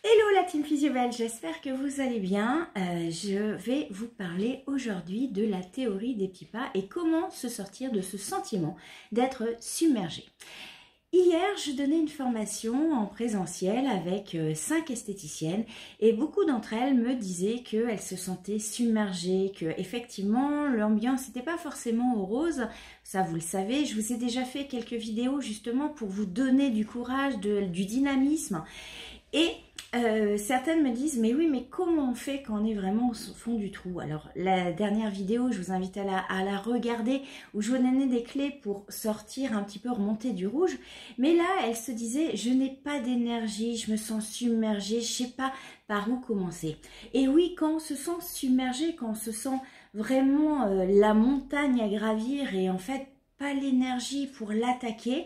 Hello la team Physiobelle, j'espère que vous allez bien. Je vais vous parler aujourd'hui de la théorie des petits pas et comment se sortir de ce sentiment d'être submergé. Hier, je donnais une formation en présentiel avec 5 esthéticiennes et beaucoup d'entre elles me disaient qu'elles se sentaient submergées, que effectivement l'ambiance n'était pas forcément au rose. Ça, vous le savez, je vous ai déjà fait quelques vidéos justement pour vous donner du courage, du dynamisme. Et certaines me disent, mais oui, mais comment on fait quand on est vraiment au fond du trou? Alors, la dernière vidéo, je vous invite à la regarder, où je vous donnais des clés pour sortir un petit peu, remonter du rouge. Mais là, elle se disait, je n'ai pas d'énergie, je me sens submergée, je ne sais pas par où commencer. Et oui, quand on se sent submergé, quand on se sent vraiment la montagne à gravir et en fait, pas l'énergie pour l'attaquer,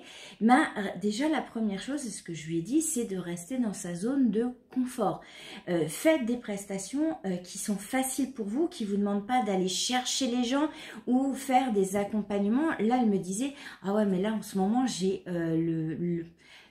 déjà la première chose, c'est ce que je lui ai dit, c'est de rester dans sa zone de confort. Faites des prestations qui sont faciles pour vous, qui vous demandent pas d'aller chercher les gens ou faire des accompagnements. Là, elle me disait, ah ouais, mais là en ce moment j'ai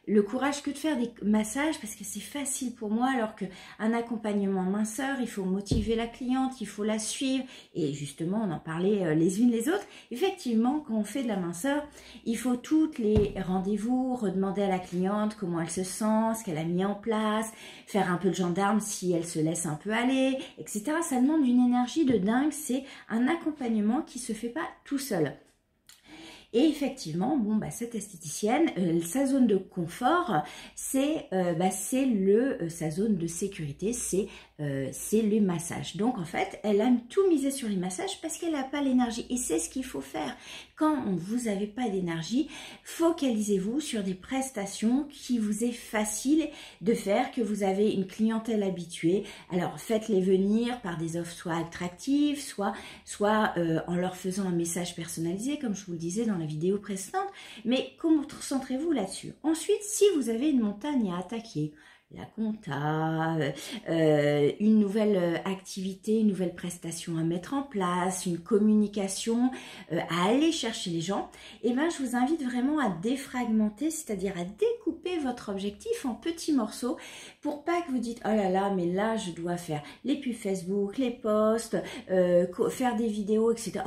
le courage que de faire des massages parce que c'est facile pour moi, alors qu'un accompagnement minceur, il faut motiver la cliente, il faut la suivre, et justement on en parlait les unes les autres. Effectivement, quand on fait de la minceur, il faut toutes les rendez-vous, redemander à la cliente comment elle se sent, ce qu'elle a mis en place, faire un peu de gendarme si elle se laisse un peu aller, etc. Ça demande une énergie de dingue, c'est un accompagnement qui se fait pas tout seul. Et effectivement, bon, cette esthéticienne, sa zone de confort, c'est sa zone de sécurité, c'est les massages. Donc en fait, elle a tout misé sur les massages parce qu'elle n'a pas l'énergie. Et c'est ce qu'il faut faire. Quand vous n'avez pas d'énergie, focalisez-vous sur des prestations qui vous est facile de faire, que vous avez une clientèle habituée. Alors faites-les venir par des offres soit attractives, soit en leur faisant un message personnalisé, comme je vous le disais dans la vidéo précédente. Mais concentrez-vous là-dessus. Ensuite, si vous avez une montagne à attaquer, la compta, une nouvelle activité, une nouvelle prestation à mettre en place, une communication, à aller chercher les gens, et je vous invite vraiment à défragmenter, c'est-à-dire à découper votre objectif en petits morceaux pour pas que vous dites, oh là là, mais là je dois faire les pubs Facebook, les posts, faire des vidéos, etc.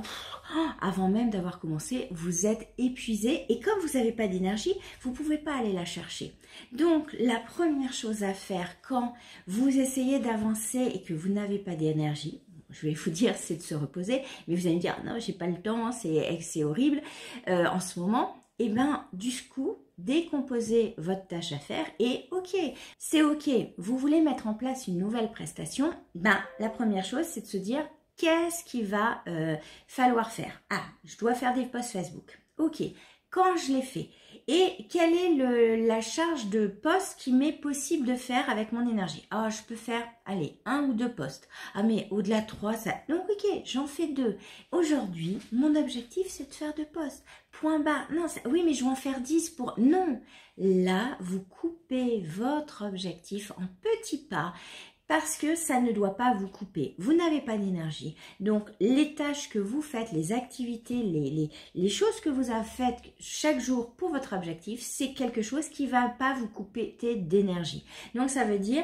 Avant même d'avoir commencé, vous êtes épuisé et comme vous n'avez pas d'énergie, vous ne pouvez pas aller la chercher. Donc, la première chose à faire quand vous essayez d'avancer et que vous n'avez pas d'énergie, je vais vous dire, c'est de se reposer, mais vous allez me dire, non, j'ai pas le temps, c'est horrible en ce moment. Et du coup, décomposez votre tâche à faire et ok, c'est ok, vous voulez mettre en place une nouvelle prestation, la première chose, c'est de se dire, qu'est-ce qu'il va falloir faire? Ah, je dois faire des posts Facebook. Ok, quand je l'ai fait? Et quelle est la charge de posts qui m'est possible de faire avec mon énergie? Ah, je peux faire, allez, 1 ou 2 posts. Ah, mais au-delà de 3, ça... Donc, ok, j'en fais 2. Aujourd'hui, mon objectif, c'est de faire 2 posts. Point barre. Non, oui, mais je vais en faire 10 pour... Non, là, vous coupez votre objectif en petits pas. Parce que ça ne doit pas vous couper. Vous n'avez pas d'énergie. Donc, les tâches que vous faites, les activités, les choses que vous avez faites chaque jour pour votre objectif, c'est quelque chose qui ne va pas vous couper d'énergie. Donc, ça veut dire,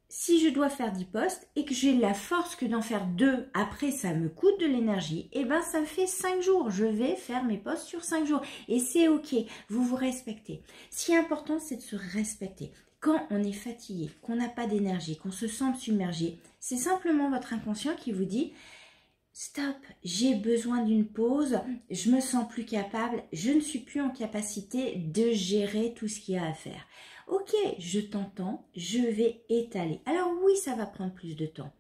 si je dois faire 10 posts et que j'ai la force que d'en faire 2, après ça me coûte de l'énergie, et ça me fait 5 jours. Je vais faire mes posts sur 5 jours. Et c'est ok, vous vous respectez. Ce qui est important, c'est de se respecter. Quand on est fatigué, qu'on n'a pas d'énergie, qu'on se sent submergé, c'est simplement votre inconscient qui vous dit « Stop, j'ai besoin d'une pause, je me sens plus capable, je ne suis plus en capacité de gérer tout ce qu'il y a à faire. » Ok, je t'entends, je vais étaler. Alors oui, ça va prendre plus de temps,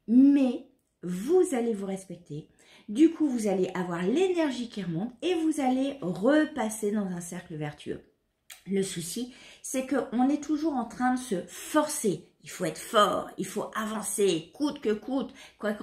mais vous allez vous respecter. Du coup, vous allez avoir l'énergie qui remonte et vous allez repasser dans un cercle vertueux. Le souci, c'est qu'on est toujours en train de se forcer. Il faut être fort, il faut avancer, coûte que coûte, quoi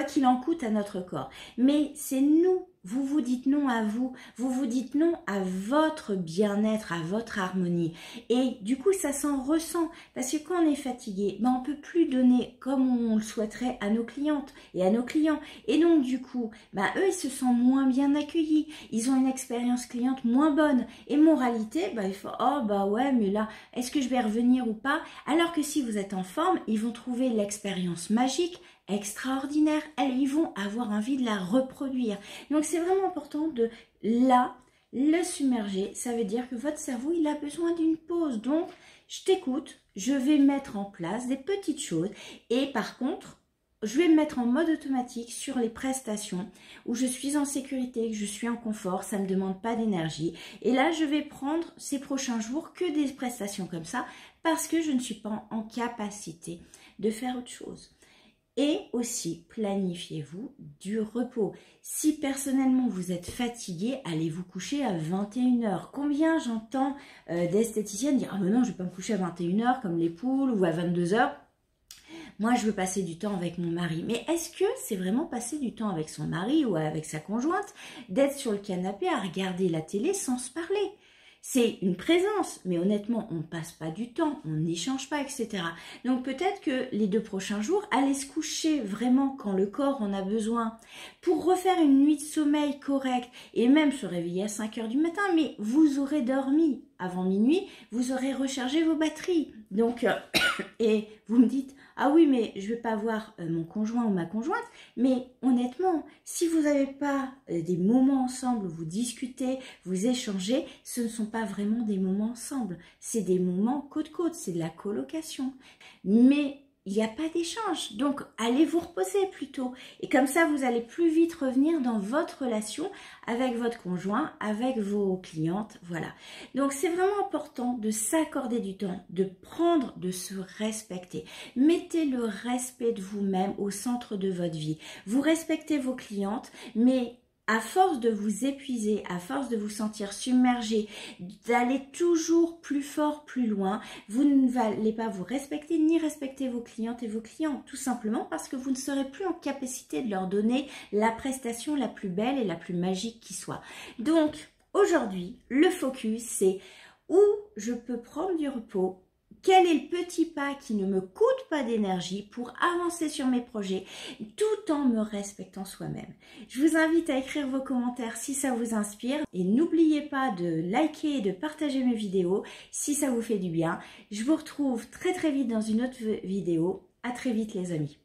qu'il en coûte à notre corps. Mais c'est nous Vous vous dites non à vous, vous vous dites non à votre bien-être, à votre harmonie. Et du coup, ça s'en ressent. Parce que quand on est fatigué, ben, on ne peut plus donner comme on le souhaiterait à nos clientes et à nos clients. Et donc, du coup, ben, eux, ils se sentent moins bien accueillis. Ils ont une expérience cliente moins bonne. Et moralité, ben, il faut, oh, bah ouais, mais là, est-ce que je vais revenir ou pas? Alors que si vous êtes en forme, ils vont trouver l'expérience magique, extraordinaire, ils vont avoir envie de la reproduire. Donc c'est vraiment important de là le submerger. Ça veut dire que votre cerveau il a besoin d'une pause. Donc je t'écoute, je vais mettre en place des petites choses et par contre je vais me mettre en mode automatique sur les prestations où je suis en sécurité, que je suis en confort, ça ne me demande pas d'énergie. Et là, je vais prendre ces prochains jours que des prestations comme ça parce que je ne suis pas en capacité de faire autre chose. Et aussi, planifiez-vous du repos. Si personnellement vous êtes fatigué, allez vous coucher à 21h. Combien j'entends d'esthéticiennes dire « Ah mais non, je ne vais pas me coucher à 21h comme les poules ou à 22h. Moi, je veux passer du temps avec mon mari. » Mais est-ce que c'est vraiment passer du temps avec son mari ou avec sa conjointe d'être sur le canapé à regarder la télé sans se parler? C'est une présence, mais honnêtement, on ne passe pas du temps, on n'échange pas, etc. Donc peut-être que les 2 prochains jours, allez se coucher vraiment quand le corps en a besoin pour refaire une nuit de sommeil correcte et même se réveiller à 5 h du matin, mais vous aurez dormi avant minuit, vous aurez rechargé vos batteries. Donc, et vous me dites, ah oui, mais je ne vais pas voir mon conjoint ou ma conjointe, mais honnêtement, si vous n'avez pas des moments ensemble où vous discutez, vous échangez, ce ne sont pas vraiment des moments ensemble, c'est des moments côte-côte, c'est de la colocation. Mais il n'y a pas d'échange, donc allez vous reposer plutôt. Et comme ça, vous allez plus vite revenir dans votre relation avec votre conjoint, avec vos clientes, voilà. Donc c'est vraiment important de s'accorder du temps, de prendre, de se respecter. Mettez le respect de vous-même au centre de votre vie. Vous respectez vos clientes, mais à force de vous épuiser, à force de vous sentir submergé, d'aller toujours plus fort, plus loin, vous ne allez pas vous respecter ni respecter vos clientes et vos clients, tout simplement parce que vous ne serez plus en capacité de leur donner la prestation la plus belle et la plus magique qui soit. Donc, aujourd'hui, le focus, c'est où je peux prendre du repos. Quel est le petit pas qui ne me coûte pas d'énergie pour avancer sur mes projets tout en me respectant soi-même? Je vous invite à écrire vos commentaires si ça vous inspire et n'oubliez pas de liker et de partager mes vidéos si ça vous fait du bien. Je vous retrouve très vite dans une autre vidéo. À très vite les amis.